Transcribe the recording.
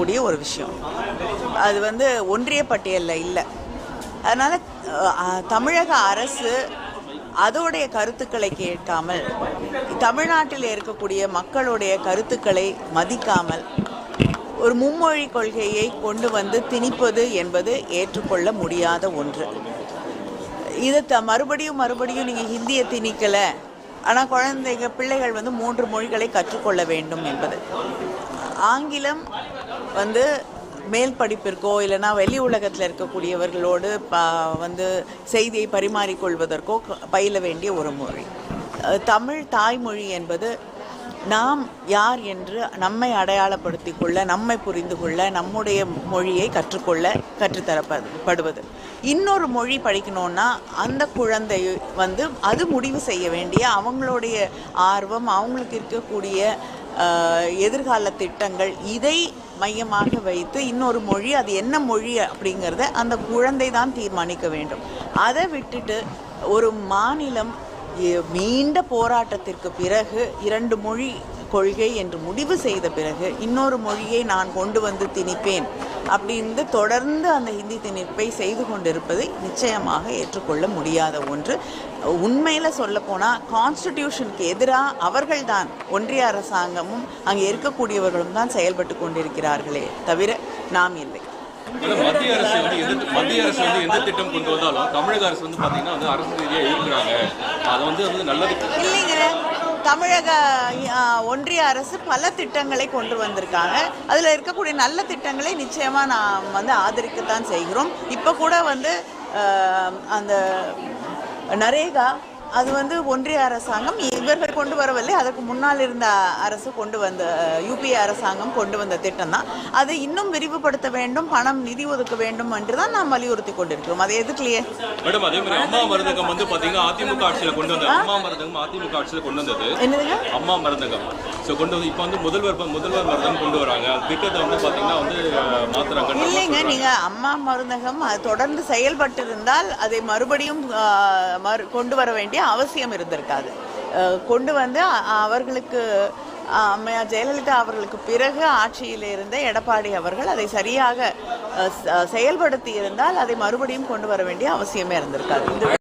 இருக்கக்கூடிய ஒரு விஷயம். அது ஒன்றிய பட்டியலில் இல்லை. அதனால் தமிழக அரசு அதோடைய கருத்துக்களை கேட்காமல், தமிழ்நாட்டில் இருக்கக்கூடிய மக்களுடைய கருத்துக்களை மதிக்காமல் ஒரு மும்மொழி கொள்கையை கொண்டு வந்து திணிப்பது என்பது ஏற்றுக்கொள்ள முடியாத ஒன்று. இதை மறுபடியும் நீங்கள் ஹிந்தியை திணிக்கலை, ஆனால் பிள்ளைகள் 3 மொழிகளை கற்றுக்கொள்ள வேண்டும் என்பது. ஆங்கிலம் மேல் படிப்பிற்கோ இல்லைனா வெளி உலகத்தில் இருக்கக்கூடியவர்களோடு செய்தியை பரிமாறிக்கொள்வதற்கோ பயில வேண்டிய ஒரு மொழி. தமிழ் தாய்மொழி என்பது நாம் யார் என்று நம்மை அடையாளப்படுத்திக் கொள்ள, நம்மை புரிந்து கொள்ள, நம்முடைய மொழியை கற்றுத்தரப்படுவது. இன்னொரு மொழி படிக்கணும்னா அந்த குழந்தை அது முடிவு செய்ய வேண்டிய அவங்களுடைய ஆர்வம், அவங்களுக்கு இருக்கக்கூடிய எதிர்கால திட்டங்கள், இதை மையமாக வைத்து இன்னொரு மொழி, அது என்ன மொழி அப்படிங்கிறத அந்த குழந்தை தான் தீர்மானிக்க வேண்டும். அதை விட்டுட்டு ஒரு மாநிலம் நீண்ட போராட்டத்திற்கு பிறகு 2 மொழி கொள்கை என்று முடிவு செய்த பிறகு இன்னொரு மொழியை நான் கொண்டு வந்து திணிப்பேன் அப்படின்னு தொடர்ந்து அந்த ஹிந்தி திணிப்பை செய்து கொண்டிருப்பதை நிச்சயமாக ஏற்றுக்கொள்ள முடியாத ஒன்று. உண்மையில் சொல்லப்போனால் கான்ஸ்டிடியூஷனுக்கு எதிராக அவர்கள்தான், ஒன்றிய அரசாங்கமும் அங்கே இருக்கக்கூடியவர்களும் தான் செயல்பட்டு கொண்டிருக்கிறார்களே தவிர நாம் இல்லை. மத்திய அரசு எந்த திட்டம் கொண்டு வந்தாலும் தமிழக அரசு பார்த்தீங்கன்னா அரசு ரீதியாக இருக்கிறாங்க. அது நல்லது இல்லைங்க. தமிழக ஒன்றிய அரசு பல திட்டங்களை கொண்டு வந்திருக்காங்க. அதில் இருக்கக்கூடிய நல்ல திட்டங்களை நிச்சயமாக நாம் ஆதரிக்கத்தான் செய்கிறோம். இப்போ கூட அந்த நரேகா அது ஒன்றிய அரசாங்கம் இவர்கள் கொண்டு வரவில்லை, அதற்கு முன்னால் இருந்த அரசு கொண்டு வந்த யூபிஏ அரசாங்கம் கொண்டு வந்த திட்டம் தான். அதை இன்னும் விரிவுபடுத்த வேண்டும், பணம் நிதி ஒதுக்க வேண்டும் என்று தான் நாம் வலியுறுத்தி கொண்டிருக்கிறோம். அதை எதுக்கலையே மேடம். அதே மாதிரி அம்மா மருந்தகம் பார்த்தீங்கன்னா அதிமுக ஆட்சியில் கொண்டு வந்தது. அம்மா மருந்தகம் அதிமுக ஆட்சியில் கொண்டு வந்தது. என்னதுங்க அம்மா மருந்தகம்? ஸோ கொண்டு வந்து இப்போ முதல்வர் மருந்தகம் கொண்டு வராங்க. திட்டத்தை பார்த்தீங்கன்னா மாத்துறாங்க. இல்லைங்க, நீங்கள் அம்மா மருந்தகம் அது தொடர்ந்து செயல்பட்டு இருந்தால் அதை மறுபடியும் கொண்டு வர வேண்டிய அவசியம் இருந்திருக்காது. கொண்டு அவர்களுக்கு அம்மையார் ஜெயலலிதா அவர்களுக்கு பிறகு ஆட்சியில் இருந்த எடப்பாடி அவர்கள் அதை சரியாக செயல்படுத்தி இருந்தால் அதை மறுபடியும் கொண்டு வர வேண்டிய அவசியமே இருந்திருக்காது.